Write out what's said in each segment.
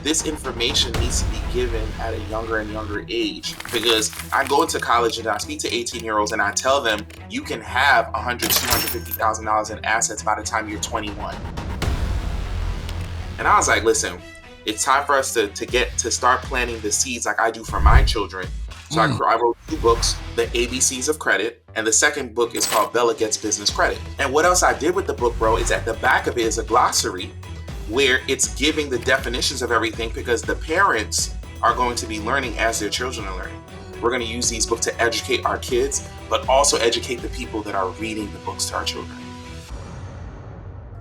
This information needs to be given at a younger and younger age, because I go into college and I speak to 18-year-olds and I tell them you can have $100,000, $250,000 in assets by the time you're 21. And I was like, listen, it's time for us to start planting the seeds like I do for my children. So I wrote 2 books, The ABCs of Credit, and the second book is called Bella Gets Business Credit. And what else I did with the book, bro, is at the back of it is a glossary where it's giving the definitions of everything, because the parents are going to be learning as their children are learning. We're going to use these books to educate our kids, but also educate the people that are reading the books to our children.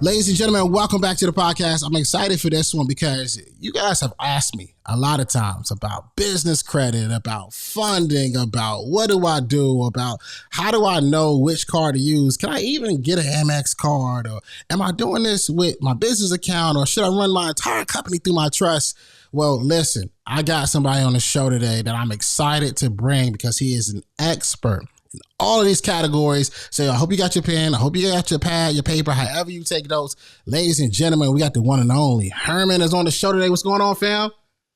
Ladies and gentlemen, welcome back to the podcast. I'm excited for this one because you guys have asked me a lot of times about business credit, about funding, about what do I do, about how do I know which card to use? Can I even get an Amex card? Or am I doing this with my business account? Or should I run my entire company through my trust? Well, listen, I got somebody on the show today that I'm excited to bring because he is an expert in all of these categories. So I hope you got your pen. I hope you got your pad, your paper, however you take notes. Ladies and gentlemen, we got the one and only Herman is on the show today. What's going on, fam?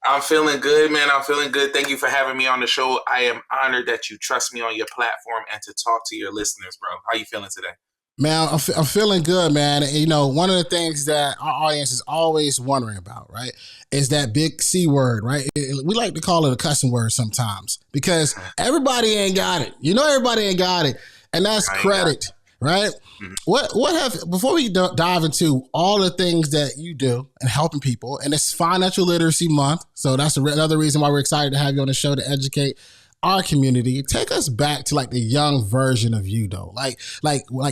I'm feeling good, man. I'm feeling good. Thank you for having me on the show. I am honored that you trust me on your platform and to talk to your listeners, bro. How you feeling today? Man, I'm feeling good, man. And, you know, one of the things that our audience is always wondering about, right, is that big C word, right? We like to call it a cussing word sometimes because everybody ain't got it. You know, everybody ain't got it. And that's credit, right? Mm-hmm. Before we dive into all the things that you do and helping people, and it's Financial Literacy Month, so that's another reason why we're excited to have you on the show to educate our community. Take us back to like the young version of you, though. Like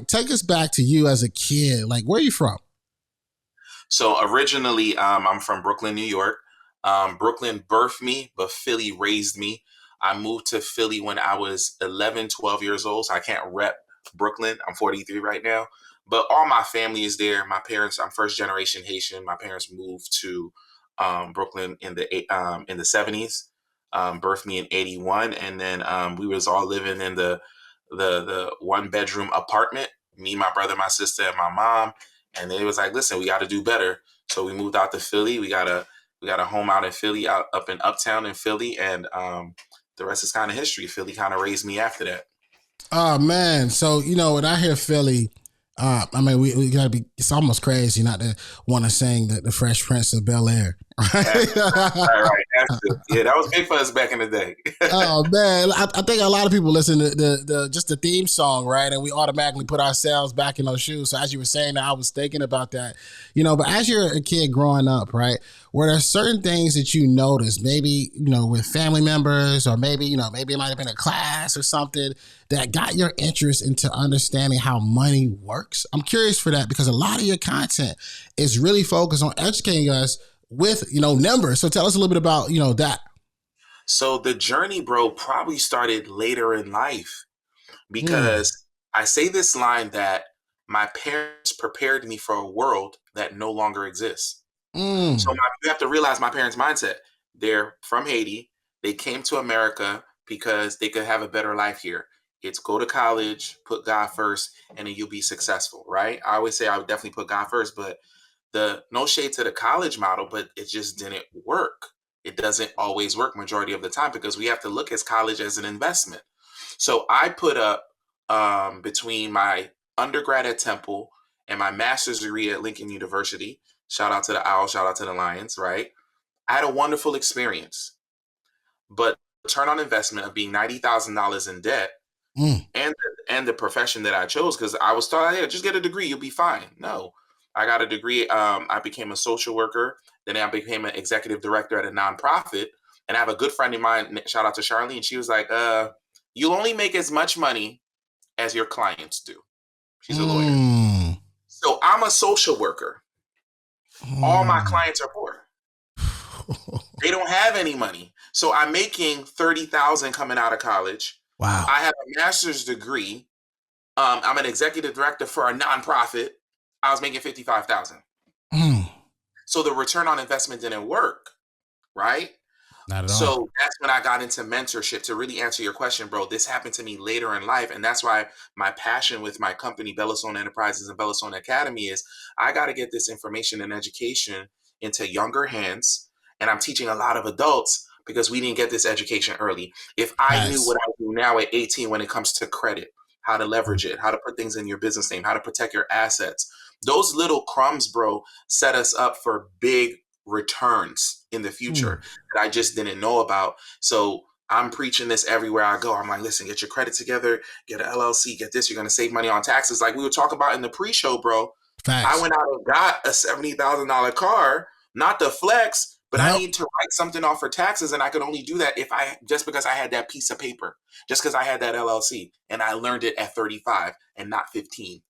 take us back to you as a kid. Like, where are you from? So originally, I'm from Brooklyn, New York. Brooklyn birthed me, but Philly raised me. I moved to Philly when I was 11, 12 years old. So I can't rep Brooklyn. I'm 43 right now, but all my family is there. My parents, I'm first generation Haitian. My parents moved to Brooklyn in the 70s. Birthed me in 81, and then we was all living in the 1-bedroom apartment. Me, my brother, my sister, and my mom. And they was like, listen, we got to do better. So we moved out to Philly. We got a home out in Philly, up in Uptown in Philly, and the rest is kind of history. Philly kind of raised me after that. Oh man, so you know when I hear Philly, I mean we gotta be. It's almost crazy not to want to sing the Fresh Prince of Bel-Air. Right? Right. Yeah, that was big for us back in the day. Oh man, I think a lot of people listen to the theme song, right? And we automatically put ourselves back in those shoes. So as you were saying that, I was thinking about that, you know. But as you're a kid growing up, right, were there certain things that you noticed, maybe you know with family members, or maybe it might have been a class or something that got your interest into understanding how money works? I'm curious for that because a lot of your content is really focused on educating us with, numbers. So tell us a little bit about, that. So the journey, bro, probably started later in life because I say this line that my parents prepared me for a world that no longer exists. So you have to realize my parents' mindset. They're from Haiti. They came to America because they could have a better life here. It's go to college, put God first, and then you'll be successful, right? I always say I would definitely put God first, but no shade to the college model, but it just didn't work. It doesn't always work majority of the time because we have to look at college as an investment. So I put up between my undergrad at Temple and my master's degree at Lincoln University. Shout out to the Owls, shout out to the Lions, right? I had a wonderful experience, but return on investment of being $90,000 in debt and the profession that I chose, because I was taught, yeah, just get a degree, you'll be fine. No, I got a degree. I became a social worker. Then I became an executive director at a nonprofit. And I have a good friend of mine, shout out to Charlene. She was like, you'll only make as much money as your clients do. She's a lawyer. So I'm a social worker. All my clients are poor. They don't have any money. So I'm making $30,000 coming out of college. Wow. I have a master's degree. I'm an executive director for a nonprofit. I was making $55,000. So the return on investment didn't work, right? Not at all. So that's when I got into mentorship. To really answer your question, bro, this happened to me later in life. And that's why my passion with my company, Bellastone Enterprises and Bellastone Academy, is I got to get this information and education into younger hands And I'm teaching a lot of adults because we didn't get this education early. If I knew Facts. what I do now at 18 when it comes to credit, how to leverage it, how to put things in your business name, how to protect your assets, those little crumbs, bro, set us up for big returns in the Mm. future that I just didn't know about. So I'm preaching this everywhere I go. I'm like, listen, get your credit together, get an LLC, get this. You're going to save money on taxes. Like we were talking about in the pre-show, bro. I Facts. went out and got a $70,000 car, not the flex, but I Yep. need to write something off for taxes. And I could only do that if I, just because I had that piece of paper, just because I had that LLC and I learned it at 35 and not 15.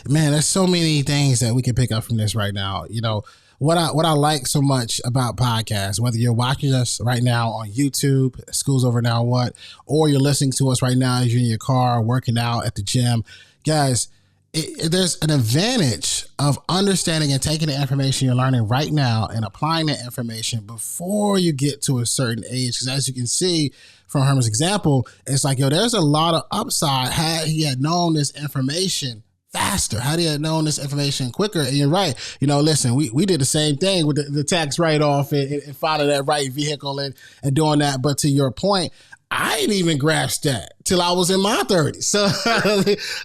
Man, there's so many things that we can pick up from this right now. You know, what I like so much about podcasts, whether you're watching us right now on YouTube, School's Over Now What, or you're listening to us right now as you're in your car, working out at the gym, guys, there's an advantage of understanding and taking the information you're learning right now and applying that information before you get to a certain age. Because as you can see from Herman's example, it's like, yo, there's a lot of upside had he had known this information faster, had he had known this information quicker. And you're right. You know, listen, we did the same thing with the tax write-off and finding that right vehicle and doing that. But to your point, I didn't even grasp that till I was in my 30s. So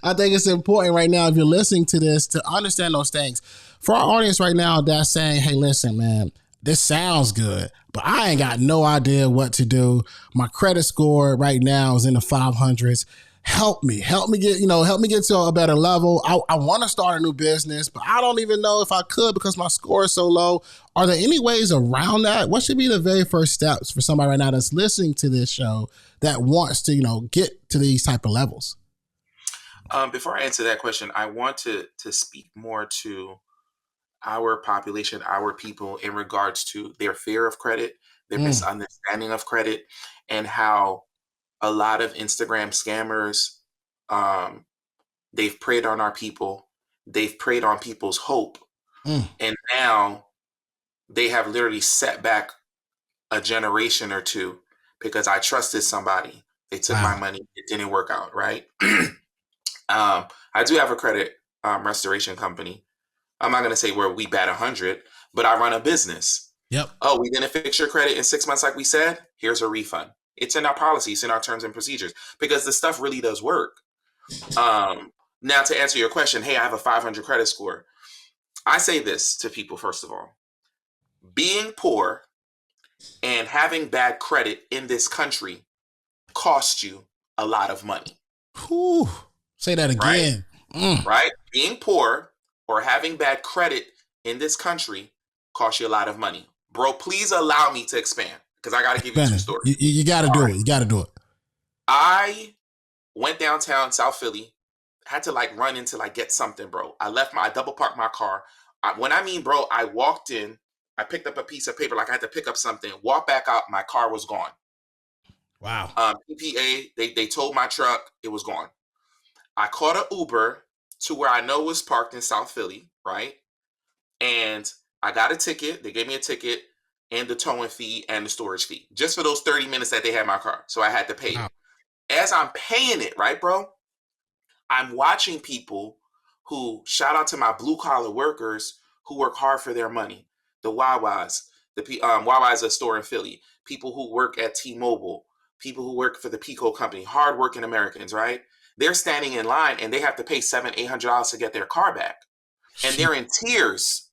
I think it's important right now, if you're listening to this, to understand those things. For our audience right now that's saying, hey, listen, man, this sounds good, but I ain't got no idea what to do. My credit score right now is in the 500s. Help me get, help me get to a better level. I want to start a new business, but I don't even know if I could because my score is so low. Are there any ways around that? What should be the very first steps for somebody right now that's listening to this show that wants to, get to these type of levels? Before I answer that question, I want to speak more to our population, our people, in regards to their fear of credit, their Mm, misunderstanding of credit, and how a lot of Instagram scammers, um, they've preyed on our people. They've preyed on people's hope. mm, And now they have literally set back a generation or two because I trusted somebody. They took my wow. money. It didn't work out, right? I do have a credit restoration company. I'm not going to say where we bat 100, but I run a business. Yep. Oh, we didn't fix your credit in 6 months like we said? Here's a refund. It's in our policy, it's in our terms and procedures because the stuff really does work. Now, to answer your question, hey, I have a 500 credit score. I say this to people, first of all: being poor and having bad credit in this country costs you a lot of money, Whew. Say that right? again. Mm. Right? Being poor or having bad credit in this country costs you a lot of money. Bro, please allow me to expand because I got to give you two Benny, stories. you got to All do right. it. You got to do it. I went downtown South Philly, had to like run into like get something, bro. I double parked my car. When I mean, bro, I walked in, I picked up a piece of paper, like I had to pick up something, walk back out, my car was gone. Wow. PPA, they told my truck, it was gone. I caught an Uber to where I know was parked in South Philly, right? And I got a ticket. They gave me a ticket and the towing fee and the storage fee just for those 30 minutes that they had my car. So I had to pay it. Wow. As I'm paying it, right, bro? I'm watching people who, shout out to my blue collar workers who work hard for their money. The Wawas, Wawa is a store in Philly. People who work at T-Mobile, people who work for the Pico company, hardworking Americans, right? They're standing in line and they have to pay $700-800 to get their car back, and Shit. they're in tears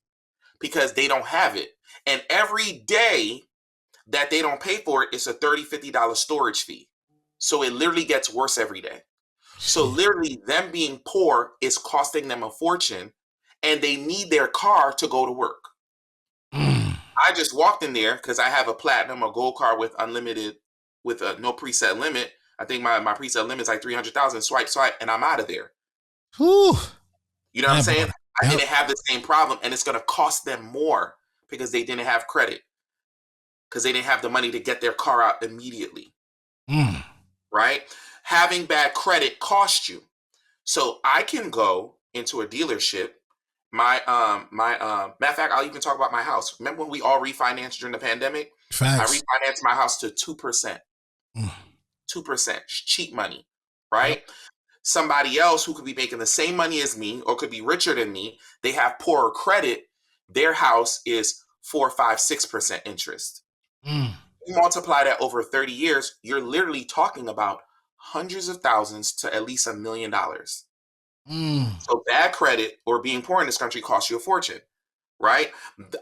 because they don't have it. And every day that they don't pay for it, it's a $30-50 storage fee. So it literally gets worse every day. So Shit. literally them being poor is costing them a fortune and they need their car to go to work. Mm. I just walked in there because I have a platinum or gold card with unlimited, with a no preset limit. I think my preset limit is like 300,000. Swipe, swipe, and I'm out of there. Whew. You know what I'm That saying? part. I Yep. didn't have the same problem, and it's going to cost them more because they didn't have credit, because they didn't have the money to get their car out immediately, Mm. right? Having bad credit costs you. So I can go into a dealership. Matter of fact, I'll even talk about my house. Remember when we all refinanced during the pandemic? I Facts. refinanced my house to 2%. Mm. 2%, cheap money, Yep. right? Somebody else who could be making the same money as me or could be richer than me, they have poorer credit. Their house is 4, 5, 6% interest. Mm, You multiply that over 30 years, you're literally talking about hundreds of thousands to at least $1 million. mm. So bad credit or being poor in this country costs you a fortune, right?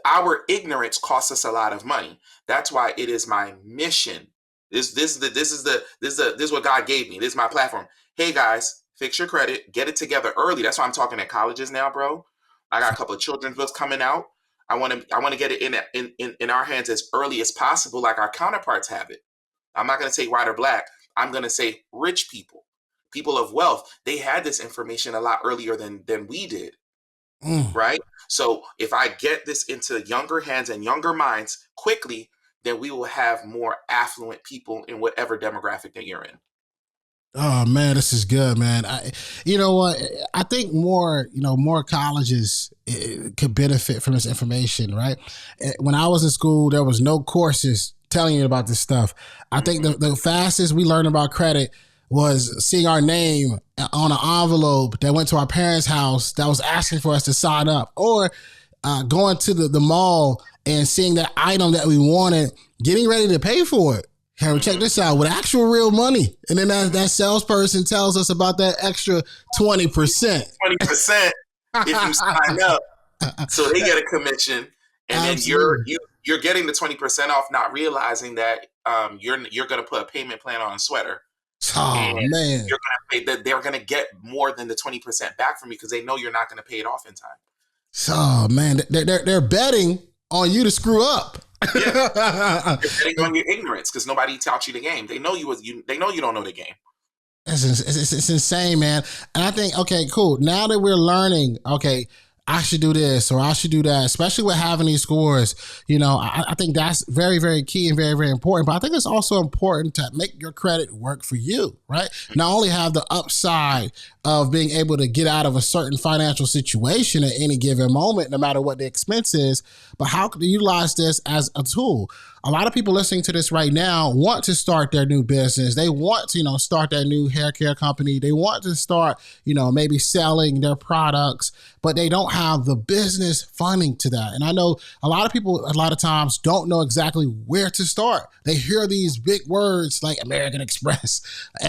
Our ignorance costs us a lot of money. That's why it is my mission. This is what God gave me. This is my platform. Hey guys, fix your credit, get it together early. That's why I'm talking at colleges now, bro. I got a couple of children's books coming out. I want to get it in our hands as early as possible, like our counterparts have it. I'm not going to say white or black. I'm going to say rich people, people of wealth. They had this information a lot earlier than we did, Mm. right? So if I get this into younger hands and younger minds quickly, then we will have more affluent people in whatever demographic that you're in. Oh man, this is good, man. You know what? I think more colleges could benefit from this information, right? When I was in school, there was no courses telling you about this stuff. I think the fastest we learned about credit was seeing our name on an envelope that went to our parents' house that was asking for us to sign up, or going to the mall and seeing that item that we wanted, getting ready to pay for it. Hey, check this out, with actual real money. And then that salesperson tells us about that extra 20%. 20% if you sign up. So they get a commission, and then Absolutely. you're getting the 20% off, not realizing that you're going to put a payment plan on a sweater, and Oh man. you're going to pay that. They're going to get more than the 20% back from you because they know you're not going to pay it off in time. Oh man. They're betting on you to screw up. Yeah, you're betting on your ignorance because nobody taught you the game. They know They know you don't know the game. It's insane, man. And I think, okay, cool. Now that we're learning, okay, I should do this or I should do that, especially with having these scores. I think that's very, very key and very, very important. But I think it's also important to make your credit work for you, right? Not only have the upside of being able to get out of a certain financial situation at any given moment, no matter what the expense is, but how can you utilize this as a tool? A lot of people listening to this right now want to start their new business. They want to, start their new hair care company. They want to start, maybe selling their products, but they don't have the business funding to that. And I know a lot of people, a lot of times, don't know exactly where to start. They hear these big words like American Express,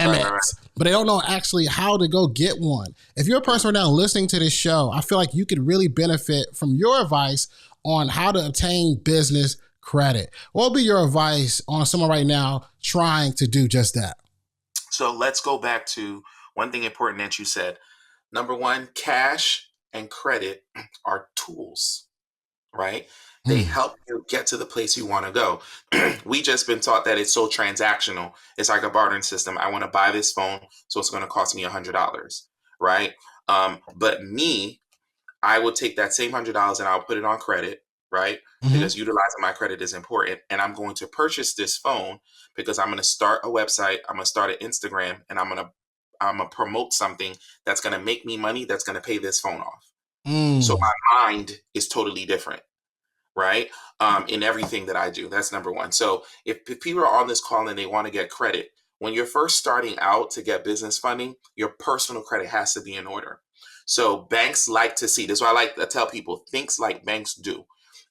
Right. Amex, but they don't know actually how to go get one. If you're a person right now listening to this show, I feel like you could really benefit from your advice on how to obtain business credit. What would be your advice on someone right now trying to do just that? So let's go back to one thing important that you said. Number one, cash and credit are tools, right? They Mm, help you get to the place you want to go. We just been taught that it's so transactional. It's like a bartering system. I want to buy this phone, so it's going to cost me $100, right? But me, I will take that same $100 and I'll put it on credit, right? mm-hmm, Because utilizing my credit is important. And I'm going to purchase this phone because I'm going to start a website. I'm going to start an Instagram, and I'm gonna promote something that's going to make me money. That's going to pay this phone off. So mm, my mind is totally different, right? In everything that I do. That's number one. So if people are on this call and they want to get credit, when you're first starting out to get business funding, your personal credit has to be in order. So banks like to see this. Is why I like to tell people, things like banks do.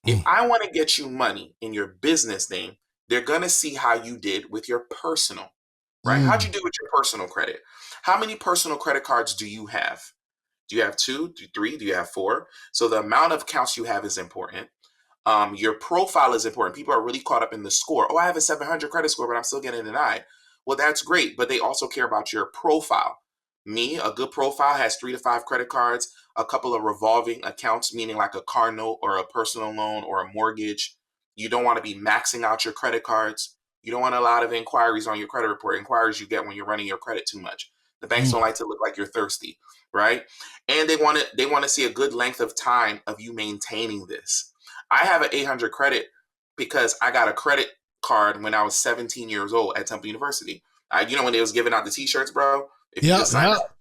If mm, I want to get you money in your business name, they're gonna see how you did with your personal, right? How'd you mm, do with your personal credit? How many personal credit cards do you have? Do you have two? Do you three? Do you have four? So the amount of accounts you have is important. Your profile is important. People are really caught up in the score. Oh, I have a 700 credit score, but I'm still getting denied. Well, that's great, but they also care about your profile. Me, a good profile has 3 to 5 credit cards, a couple of revolving accounts, meaning like a car note or a personal loan or a mortgage. You don't want to be maxing out your credit cards. You don't want a lot of inquiries on your credit report, inquiries you get when you're running your credit too much. The banks don't mm, like to look like you're thirsty, right? And they want to see a good length of time of you maintaining this. I have an 800 credit because I got a credit card when I was 17 years old at Temple University. When they was giving out the T-shirts, bro. If you yep, just sign yep. up,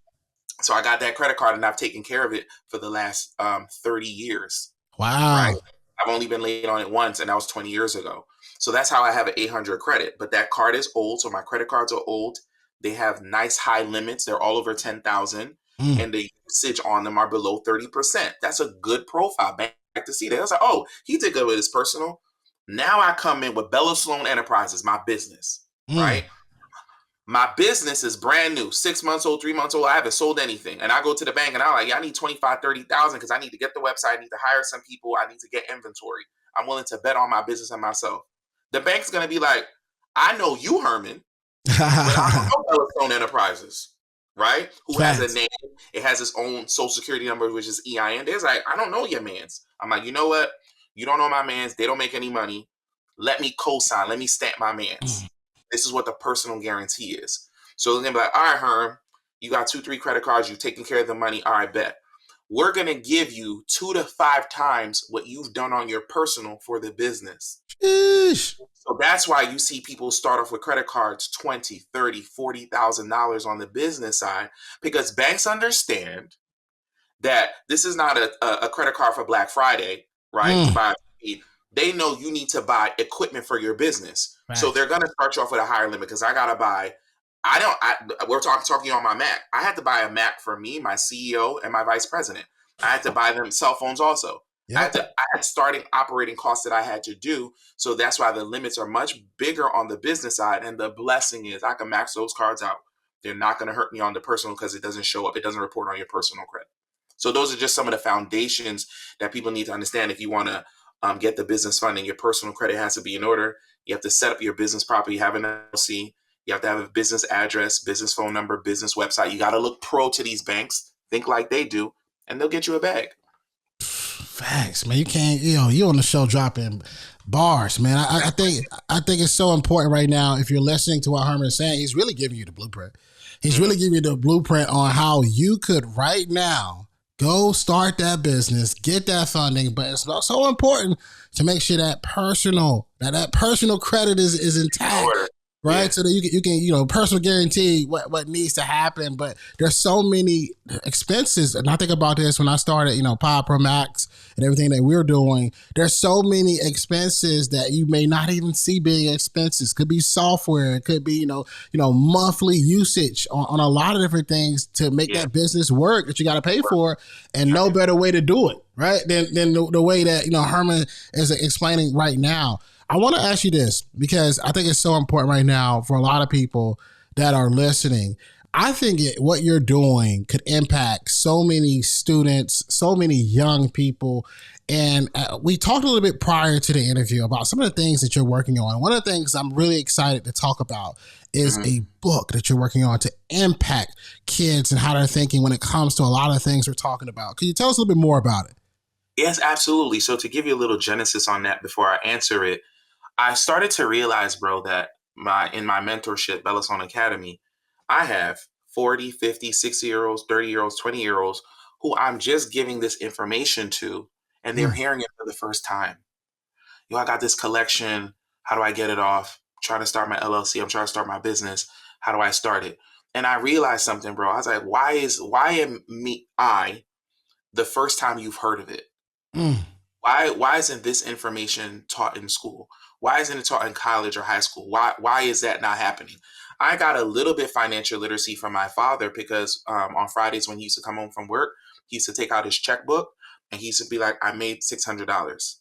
so I got that credit card and I've taken care of it for the last 30 years, right? Wow. I've only been late on it once, and that was 20 years ago. So that's how I have an 800 credit. But that card is old, so my credit cards are old. They have nice high limits. They're all over 10,000, Mm, and the usage on them are below 30%. That's a good profile. like to see that. I was like, oh, he did good with his personal. Now I come in with Bella Sloan Enterprises, my business, Mm. right? My business is brand new, 6 months old, 3 months old. I haven't sold anything. And I go to the bank and I'm like, yeah, I need 25, 30,000 because I need to get the website. I need to hire some people. I need to get inventory. I'm willing to bet on my business and myself. The bank's going to be like, I know you, Herman, but I don't know Yellowstone Enterprises, right? Who has a Facts. name? It has its own social security number, which is EIN. There's like, I don't know your man's. I'm like, you know what? You don't know my man's. They don't make any money. Let me co-sign. Let me stamp my Mm. man's. This is what the personal guarantee is. So they're gonna be like, all right, Herm, you got 2, 3 credit cards. You're taking care of the money. All right, bet. We're gonna give you 2 to 5 times what you've done on your personal for the business. Sheesh. So that's why you see people start off with credit cards, 20, 30, $40,000 on the business side, because banks understand that this is not a credit card for Black Friday, right? To Mm. buy, they know you need to buy equipment for your business. So Facts. they're gonna start you off with a higher limit because I gotta buy. We're talking on my Mac. I had to buy a Mac for me, my CEO, and my vice president. I had to buy them cell phones also. Yep. I had starting operating costs that I had to do. So that's why the limits are much bigger on the business side. And the blessing is I can max those cards out. They're not going to hurt me on the personal because it doesn't show up. It doesn't report on your personal credit. So those are just some of the foundations that people need to understand if you want to get the business funding. Your personal credit has to be in order. You have to set up your business properly. You have an LLC. You have to have a business address, business phone number, business website. You got to look pro to these banks. Think like they do, and they'll get you a bag. Facts, man. You can't, you on the show dropping bars, man. I think it's so important right now. If you're listening to what Herman is saying, he's really giving you the blueprint. He's Mm-hmm. really giving you the blueprint on how you could right now go start that business, get that funding. But it's so important to make sure that personal credit is intact, Order. Yeah. right? So that you can personal guarantee what needs to happen. But there's so many expenses, and I think about this when I started, PodProMax and everything that we're doing. There's so many expenses that you may not even see being expenses. Could be software, it could be monthly usage on a lot of different things to make Yeah. that business work that you got to pay for, and no better way to do it, right? Than the way that Herman is explaining right now. I want to ask you this because I think it's so important right now for a lot of people that are listening. I think what you're doing could impact so many students, so many young people. And we talked a little bit prior to the interview about some of the things that you're working on. One of the things I'm really excited to talk about is Mm-hmm. a book that you're working on to impact kids and how they're thinking when it comes to a lot of things we're talking about. Can you tell us a little bit more about it? Yes, absolutely. So to give you a little genesis on that before I answer it, I started to realize, bro, that in my mentorship, Bellasone Academy, I have 40, 50, 60-year-olds, 30-year-olds, 20-year-olds who I'm just giving this information to, and they're Mm. hearing it for the first time. I got this collection. How do I get it off? I'm trying to start my LLC. I'm trying to start my business. How do I start it? And I realized something, bro. I was like, why am I the first time you've heard of it? Mm. Why isn't this information taught in school? Why isn't it taught in college or high school? Why is that not happening? I got a little bit financial literacy from my father because on Fridays when he used to come home from work, he used to take out his checkbook and he used to be like, I made $600.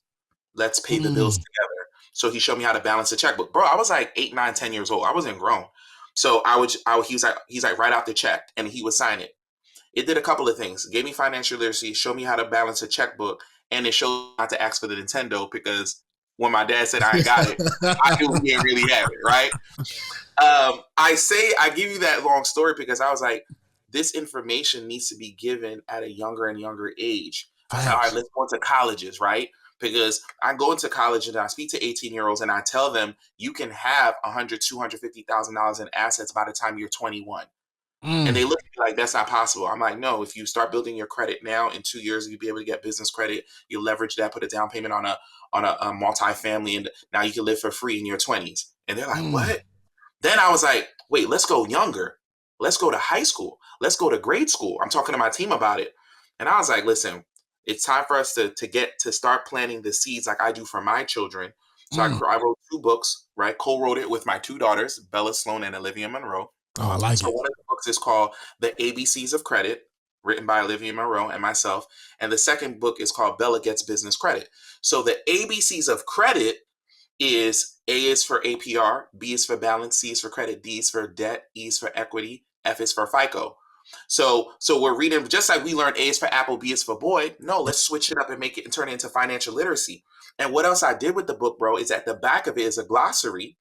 Let's pay the bills Mm. together. So he showed me how to balance the checkbook. Bro, I was like 8, 9, 10 years old. I wasn't grown. So he's like, write out the check and he would sign it. It did a couple of things. It gave me financial literacy, showed me how to balance a checkbook, and it showed me not to ask for the Nintendo because when my dad said I ain't got it, I knew he didn't really have it, right? I give you that long story because I was like, this information needs to be given at a younger and younger age. I was like, all right, Facts. let's go into colleges, right? Because I go into college and I speak to 18-year-olds and I tell them you can have $100,000, $250,000 in assets by the time you're 21. And Mm. they look at me like that's not possible. I'm like, no, if you start building your credit now, in 2 years, you'll be able to get business credit. You leverage that, put a down payment on a multi-family, and now you can live for free in your 20s. And they're like, Mm. what? Then I was like, wait, let's go younger. Let's go to high school. Let's go to grade school. I'm talking to my team about it. And I was like, listen, it's time for us to start planting the seeds like I do for my children. So Mm. I wrote 2 books, right? Co-wrote it with my 2 daughters, Bella Sloan and Olivia Monroe. Oh, I like So it. one of the books is called The ABCs of Credit. written by Olivia Monroe and myself. And the second book is called Bella Gets Business Credit. So the ABCs of credit is A is for APR, B is for balance, C is for credit, D is for debt, E is for equity, F is for FICO. So we're reading, just like we learned A is for apple, B is for boy. No, let's switch it up and make it and turn it into financial literacy. And what else I did with the book, bro, is at the back of it is a glossary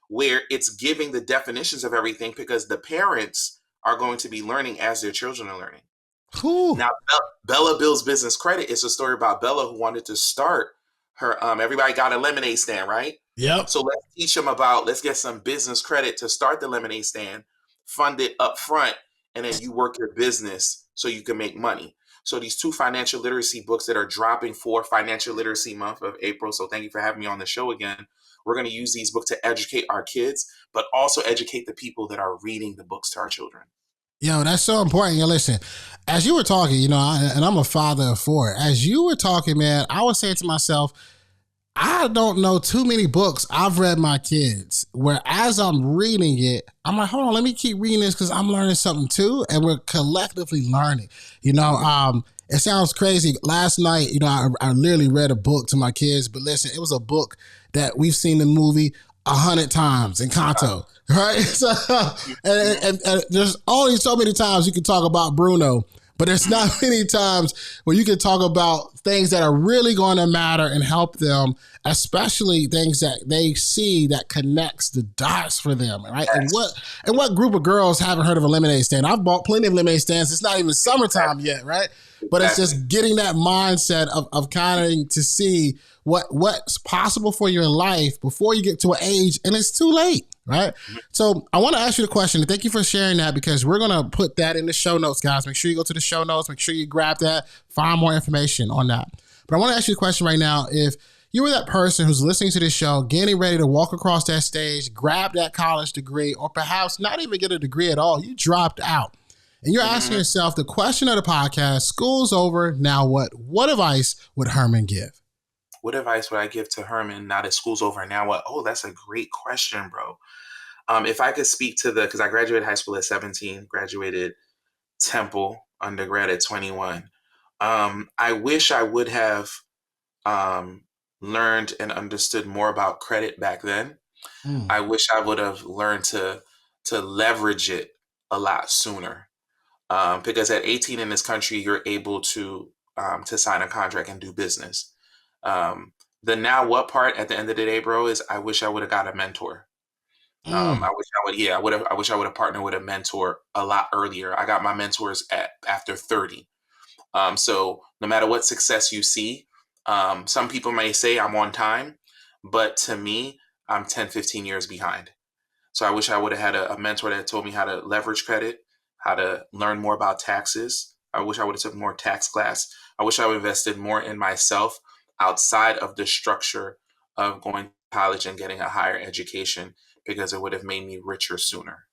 where it's giving the definitions of everything, because the parents are going to be learning as their children are learning. Whew. Now, Bella Builds Business Credit is a story about Bella who wanted to start her, everybody got a lemonade stand, right? Yep. So let's teach them let's get some business credit to start the lemonade stand, fund it up front, and then you work your business so you can make money. So these two financial literacy books that are dropping for Financial Literacy Month of April. So thank you for having me on the show again. We're going to use these books to educate our kids, but also educate the people that are reading the books to our children. Yo, that's so important. Yo, listen, as you were talking, and I'm a father of 4. As you were talking, man, I was saying to myself, I don't know too many books I've read my kids where as I'm reading it, I'm like, hold on, let me keep reading this because I'm learning something too. And we're collectively learning. It sounds crazy. Last night, I literally read a book to my kids, but listen, it was a book that we've seen the movie 100 times in Kanto, right? So, and there's only so many times you can talk about Bruno, but there's not many times where you can talk about things that are really going to matter and help them, especially things that they see that connects the dots for them, right? Yes. And what group of girls haven't heard of a lemonade stand? I've bought plenty of lemonade stands. It's not even summertime yet, right? But it's just getting that mindset of kind of to see what's possible for your life before you get to an age and it's too late, right? So I want to ask you the question, and thank you for sharing that, because we're going to put that in the show notes, guys. Make sure you go to the show notes. Make sure you grab that, find more information on that. But I want to ask you the question right now. If you were that person who's listening to this show, getting ready to walk across that stage, grab that college degree, or perhaps not even get a degree at all, you dropped out. And you're asking yourself the question of the podcast, school's over, now what? What advice would Herman give? What advice would I give to Herman now that school's over? Now what? Oh, that's a great question, bro. If I could speak to because I graduated high school at 17, graduated Temple undergrad at 21. I wish I would have learned and understood more about credit back then. I wish I would have learned to leverage it a lot sooner. Because at 18 in this country, you're able to sign a contract and do business. The now what part at the end of the day, bro, is I wish I would have got a mentor. I wish I would have partnered with a mentor a lot earlier. I got my mentors after 30. So no matter what success you see, some people may say I'm on time, but to me, I'm 10, 15 years behind. So I wish I would have had a mentor that told me how to leverage credit, how to learn more about taxes. I wish I would have took more tax class. I wish I would have invested more in myself outside of the structure of going to college and getting a higher education, because it would have made me richer sooner.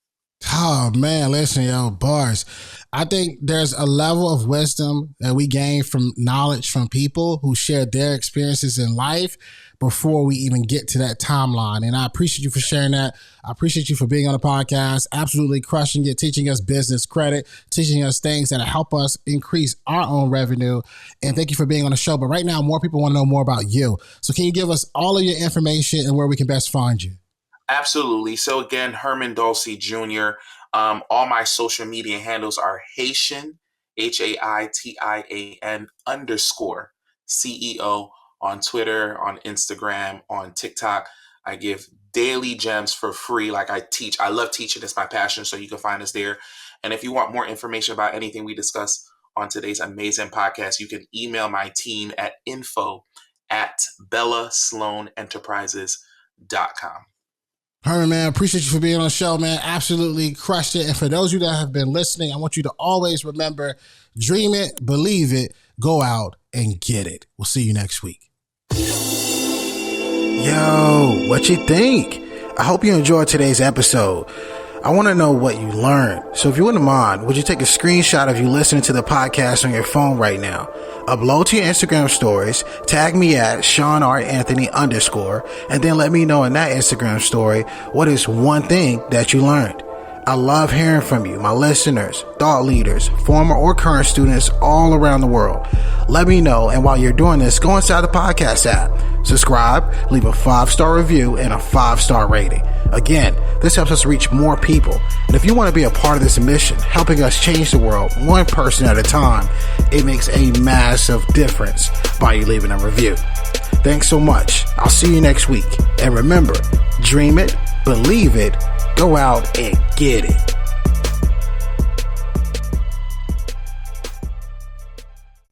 Oh, man, listen, yo, bars. I think there's a level of wisdom that we gain from knowledge from people who shared their experiences in life before we even get to that timeline. And I appreciate you for sharing that. I appreciate you for being on the podcast, absolutely crushing it, teaching us business credit, teaching us things that help us increase our own revenue. And thank you for being on the show. But right now, more people want to know more about you. So can you give us all of your information and where we can best find you? Absolutely. So again, Herman Dolce Jr. All my social media handles are Haitian, HAITIAN _CEO on Twitter, on Instagram, on TikTok. I give daily gems for free. Like I teach. I love teaching. It's my passion. So you can find us there. And if you want more information about anything we discuss on today's amazing podcast, you can email my team at info@bellasloanenterprises.com. Herman, man, appreciate you for being on the show, man. Absolutely crushed it. And for those of you that have been listening, I want you to always remember, dream it, believe it, go out and get it. We'll see you next week. Yo, what you think? I hope you enjoyed today's episode. I want to know what you learned. So if you wouldn't mind, would you take a screenshot of you listening to the podcast on your phone right now? Upload to your Instagram stories, tag me at Shawn Anthony _, and then let me know in that Instagram story what is one thing that you learned. I love hearing from you, my listeners, thought leaders, former or current students all around the world. Let me know, and while you're doing this, go inside the podcast app, subscribe, leave a 5-star review, and a 5-star rating. Again, this helps us reach more people. And if you want to be a part of this mission, helping us change the world one person at a time, it makes a massive difference by you leaving a review. Thanks so much. I'll see you next week. And remember, dream it, believe it, go out and get it.